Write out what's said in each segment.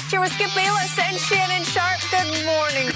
Here with Skip Bayless and Shannon Sharp. Good morning,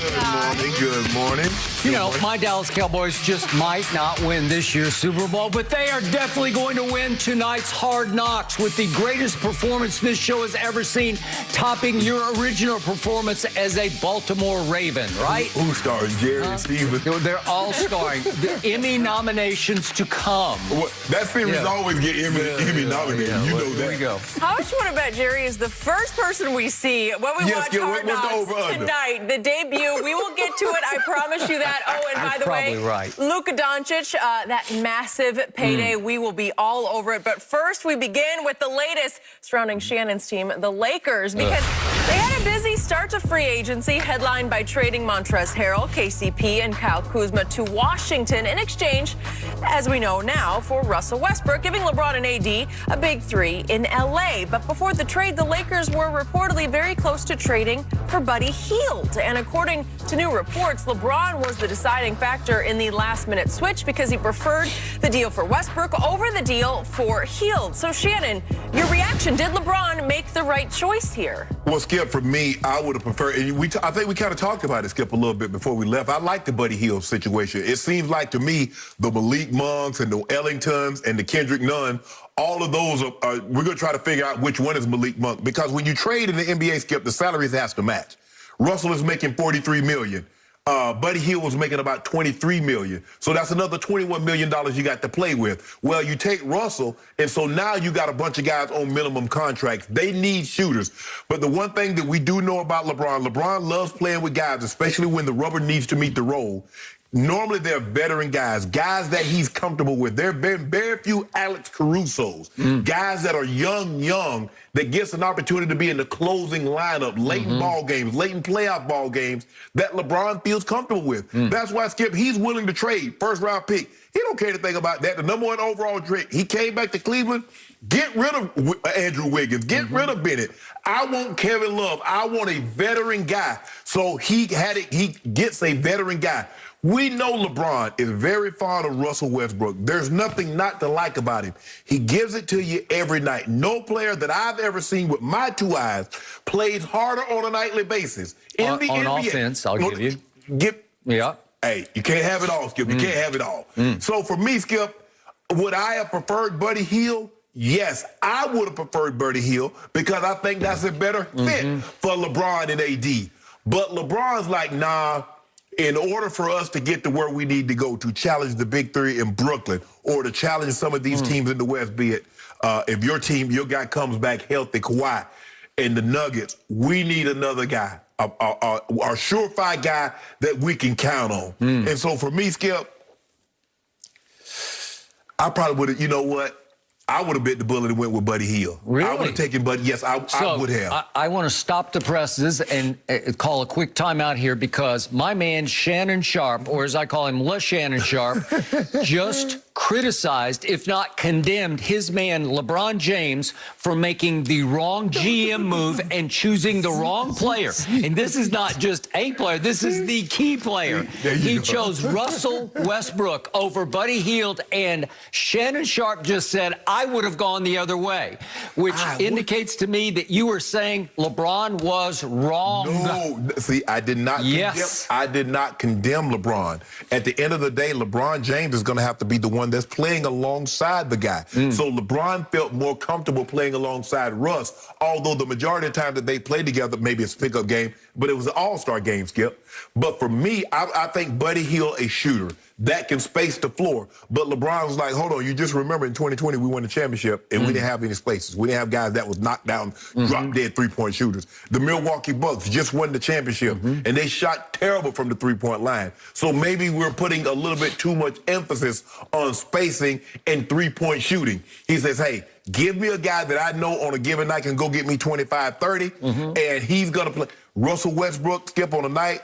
Good morning. You know, my Dallas Cowboys just might not win this year's Super Bowl, but they are definitely going to win tonight's Hard Knocks with the greatest performance this show has ever seen, topping your original performance as a Baltimore Raven, right? Who's starring? Jerry and Steven? They're all starring. The Emmy nominations to come. Well, that series always get Emmy nominated. You know that. Here we go. How much you want to bet Jerry is the first person we see when we watch Hard Knocks tonight? The debut. We will get to it. I promise you that. Oh, and by the way, Luka Doncic, that massive payday. We will be all over it. But first, we begin with the latest surrounding Shannon's team, the Lakers, because they had a busy start to free agency, headlined by trading Montrezl Harrell, KCP, and Kyle Kuzma to Washington in exchange, as we know now, for Russell Westbrook, giving LeBron and AD a big three in LA. But before the trade, the Lakers were reportedly very close to trading for Buddy Hield. And according to new reports, LeBron was the deciding factor in the last-minute switch because he preferred the deal for Westbrook over the deal for Hield. So, Shannon, your reaction, did LeBron make the right choice here? Well, Skip, for me, I would have preferred, and I think we kind of talked about it, Skip, a little bit before we left. I like the Buddy Hield situation. It seems like, to me, the Malik Monks and the Ellingtons and the Kendrick Nunn, all of those are we're going to try to figure out which one is Malik Monk, because when you trade in the NBA, Skip, the salaries has to match. Russell is making $43 million. Buddy Hield was making about $23 million. So that's another $21 million you got to play with. Well, you take Russell, and so now you got a bunch of guys on minimum contracts. They need shooters. But the one thing that we do know about LeBron loves playing with guys, especially when the rubber needs to meet the road. Normally, they're veteran guys that he's comfortable with. There have been very few Alex Carusos, guys that are young, that gets an opportunity to be in the closing lineup, late in ball games, late in playoff ball games, that LeBron feels comfortable with. That's why, Skip, he's willing to trade first-round pick. He don't care anything about that. The #1 overall trade. He came back to Cleveland. Get rid of Andrew Wiggins. Get rid of Bennett. I want Kevin Love. I want a veteran guy. So he gets a veteran guy. We know LeBron is very fond of Russell Westbrook. There's nothing not to like about him. He gives it to you every night. No player that I've ever seen with my two eyes plays harder on a nightly basis. On offense, I'll give you. Hey, you can't have it all, Skip. You can't have it all. So for me, Skip, would I have preferred Buddy Hield? Yes, I would have preferred Buddy Hield because I think that's a better fit for LeBron and AD. But LeBron's like, nah, in order for us to get to where we need to go to challenge the big three in Brooklyn or to challenge some of these teams in the West, be it if your guy comes back healthy, Kawhi, and the Nuggets, we need another guy, a surefire guy that we can count on. And so for me, Skip, I probably would have, you know what? I would have bit the bullet and went with Buddy Hield. Really? I would have taken Buddy. Yes, I would have. I want to stop the presses and call a quick timeout here because my man Shannon Sharp, or as I call him, Le Shannon Sharp, just criticized, if not condemned, his man LeBron James for making the wrong GM move and choosing the wrong player. And this is not just a player. This is the key player. He chose Russell Westbrook over Buddy Hield, and Shannon Sharp just said, I would have gone the other way, which indicates to me that you were saying LeBron was wrong. No, see, I did not condemn LeBron. At the end of the day, LeBron James is going to have to be the one that's playing alongside the guy. So LeBron felt more comfortable playing alongside Russ, although the majority of the time that they played together, maybe it's a pickup game, but it was an all-star game, Skip. But for me, I think Buddy Hield a shooter that can space the floor. But LeBron was like, hold on, you just remember in 2020 we won the championship and we didn't have any spaces. We didn't have guys that was knocked down, drop-dead three-point shooters. The Milwaukee Bucks just won the championship and they shot terrible from the three-point line. So maybe we're putting a little bit too much emphasis on spacing and three-point shooting. He says, hey, give me a guy that I know on a given night can go get me 25, 30, and he's going to play. Russell Westbrook, Skip, on a night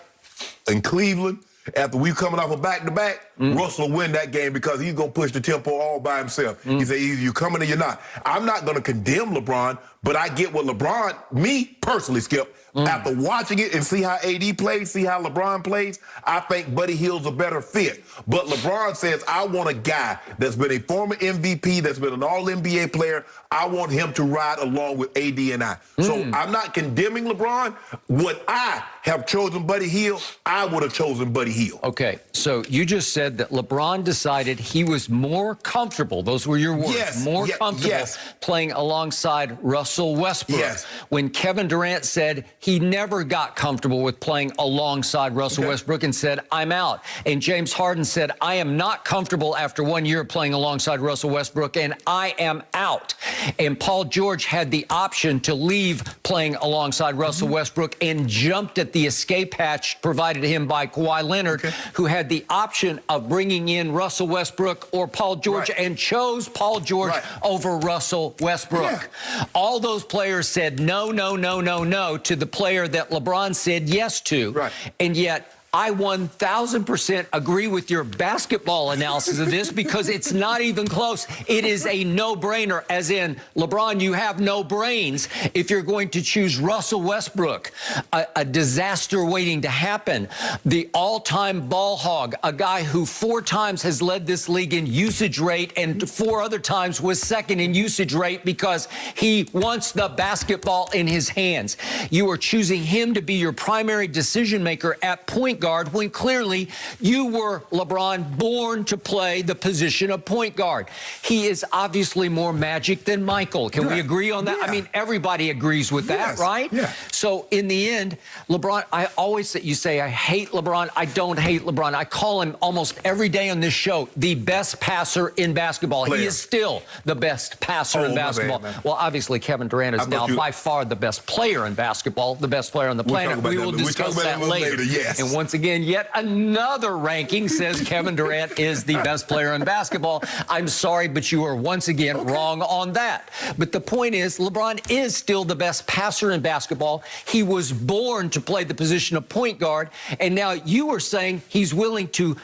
in Cleveland, after we coming off a back-to-back, Russell will win that game because he's going to push the tempo all by himself. He said, either you're coming or you're not. I'm not going to condemn LeBron, But I get what LeBron, me personally, Skip, after watching it and see how AD plays, see how LeBron plays, I think Buddy Hield's a better fit. But LeBron says, I want a guy that's been a former MVP, that's been an all-NBA player. I want him to ride along with AD and I. So I'm not condemning LeBron. Would I have chosen Buddy Hield? I would have chosen Buddy Hield. Okay, so you just said that LeBron decided he was more comfortable, those were your words, more comfortable playing alongside Russell Westbrook. When Kevin Durant said he never got comfortable with playing alongside Russell Westbrook and said, I'm out. And James Harden said, I am not comfortable after 1 year playing alongside Russell Westbrook, and I am out. And Paul George had the option to leave playing alongside Russell Westbrook and jumped at the escape hatch provided him by Kawhi Leonard, who had the option of bringing in Russell Westbrook or Paul George and chose Paul George over Russell Westbrook. All those players said no, no, no, no, no to the player that LeBron said yes to. And yet, I 1,000% agree with your basketball analysis of this because it's not even close. It is a no-brainer, as in, LeBron, you have no brains if you're going to choose Russell Westbrook, a disaster waiting to happen, the all-time ball hog, a guy who 4 times has led this league in usage rate and 4 other times was second in usage rate because he wants the basketball in his hands. You are choosing him to be your primary decision maker at point guard when clearly you were, LeBron, born to play the position of point guard. He is obviously more magic than Michael. Can we agree on that? I mean, everybody agrees with that, right? So in the end, LeBron, I always say, you say, I hate LeBron. I don't hate LeBron. I call him almost every day on this show the best passer in basketball. He is still the best passer in basketball. Well, obviously, Kevin Durant is now by far the best player in basketball, the best player on the planet. We will discuss that later. And once again, yet another ranking says Kevin Durant is the best player in basketball. I'm sorry, but you are once again wrong on that. But the point is, LeBron is still the best passer in basketball. He was born to play the position of point guard, and now you are saying he's willing to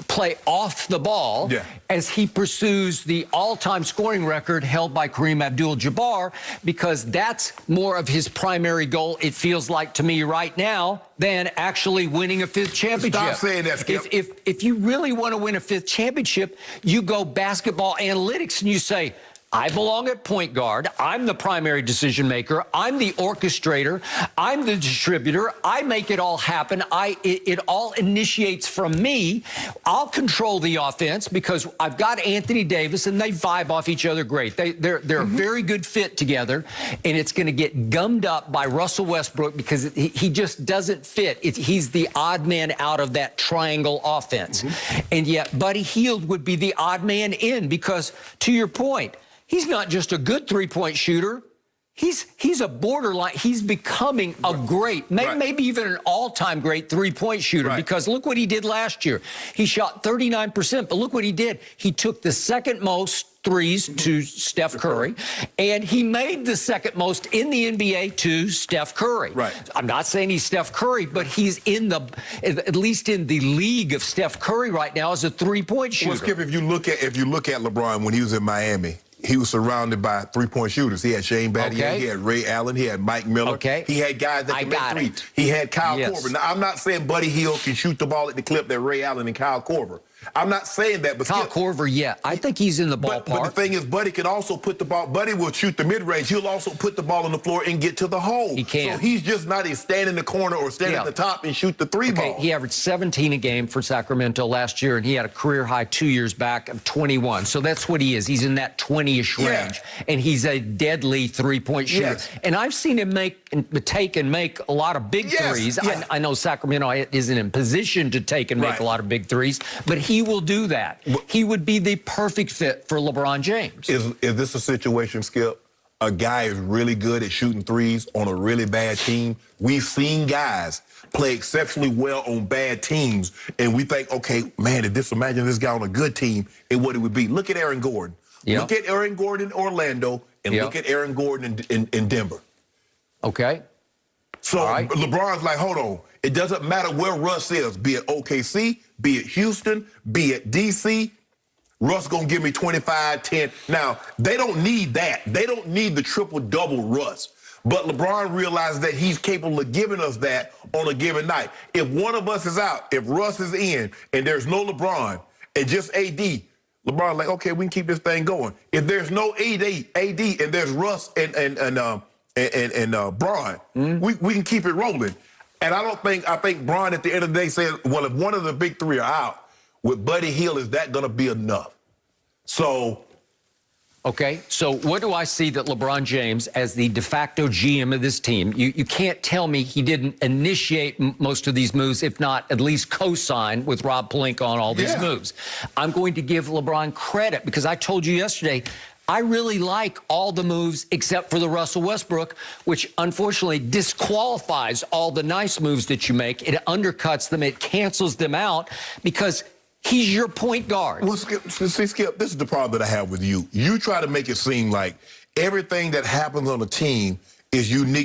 play off the ball as he pursues the all-time scoring record held by Kareem Abdul-Jabbar, because that's more of his primary goal, it feels like to me right now, than actually winning a 5th championship. Stop saying that, Skip. If you really want to win a 5th championship, you go basketball analytics and you say, I belong at point guard. I'm the primary decision maker. I'm the orchestrator. I'm the distributor. I make it all happen. It all initiates from me. I'll control the offense because I've got Anthony Davis and they vibe off each other great. They're a very good fit together, and it's going to get gummed up by Russell Westbrook because he just doesn't fit. He's the odd man out of that triangle offense. And yet Buddy Hield would be the odd man in because, to your point, he's not just a good three-point shooter. He's a borderline. He's becoming a great, maybe even an all-time great three-point shooter because look what he did last year. He shot 39%, but look what he did. He took the second most threes to Steph Curry, and he made the second most in the NBA to Steph Curry. I'm not saying he's Steph Curry, but he's in the, at least in the league of Steph Curry right now as a three-point shooter. Well, Skip, if you look at LeBron when he was in Miami, he was surrounded by three-point shooters. He had Shane Battier, he had Ray Allen, he had Mike Miller. He had guys that could make threes. He had Kyle Korver. Now, I'm not saying Buddy Hield can shoot the ball at the clip that Ray Allen and Kyle Korver. I'm not saying that, but Kyle Korver, I think he's in the ballpark. But the thing is, Buddy can also put the ball. Buddy will shoot the mid-range. He'll also put the ball on the floor and get to the hole. He can. So he's just not a stand in the corner or stand at the top and shoot the three ball. He averaged 17 a game for Sacramento last year, and he had a career high 2 years back of 21. So that's what he is. He's in that 20-ish range, and he's a deadly three-point shooter. And I've seen him take and make a lot of big threes. I know Sacramento isn't in position to take and make a lot of big threes, but he will do that. He would be the perfect fit for LeBron James. Is this a situation, Skip? A guy is really good at shooting threes on a really bad team. We've seen guys play exceptionally well on bad teams, and we think, okay, man, imagine this guy on a good team and what it would be. Look at Aaron Gordon. Look at Aaron Gordon in Orlando, and look at Aaron Gordon in Denver. So LeBron's like, hold on. It doesn't matter where Russ is, be it OKC, be it Houston, be it DC. Russ gonna give me 25, 10. Now, they don't need that. They don't need the triple-double Russ. But LeBron realizes that he's capable of giving us that on a given night. If one of us is out, if Russ is in, and there's no LeBron, and just AD, LeBron like, okay, we can keep this thing going. If there's no AD and there's Russ and Bron, we can keep it rolling. And I think Bron at the end of the day said, well, if one of the big three are out, with Buddy Hield, is that gonna be enough? So. Okay, so what do I see that LeBron James, as the de facto GM of this team, you can't tell me he didn't initiate most of these moves, if not at least co-sign with Rob Pelinka on all these moves. I'm going to give LeBron credit because I told you yesterday, I really like all the moves except for the Russell Westbrook, which unfortunately disqualifies all the nice moves that you make. It undercuts them, it cancels them out because he's your point guard. Well, Skip, this is the problem that I have with you. You try to make it seem like everything that happens on a team is unique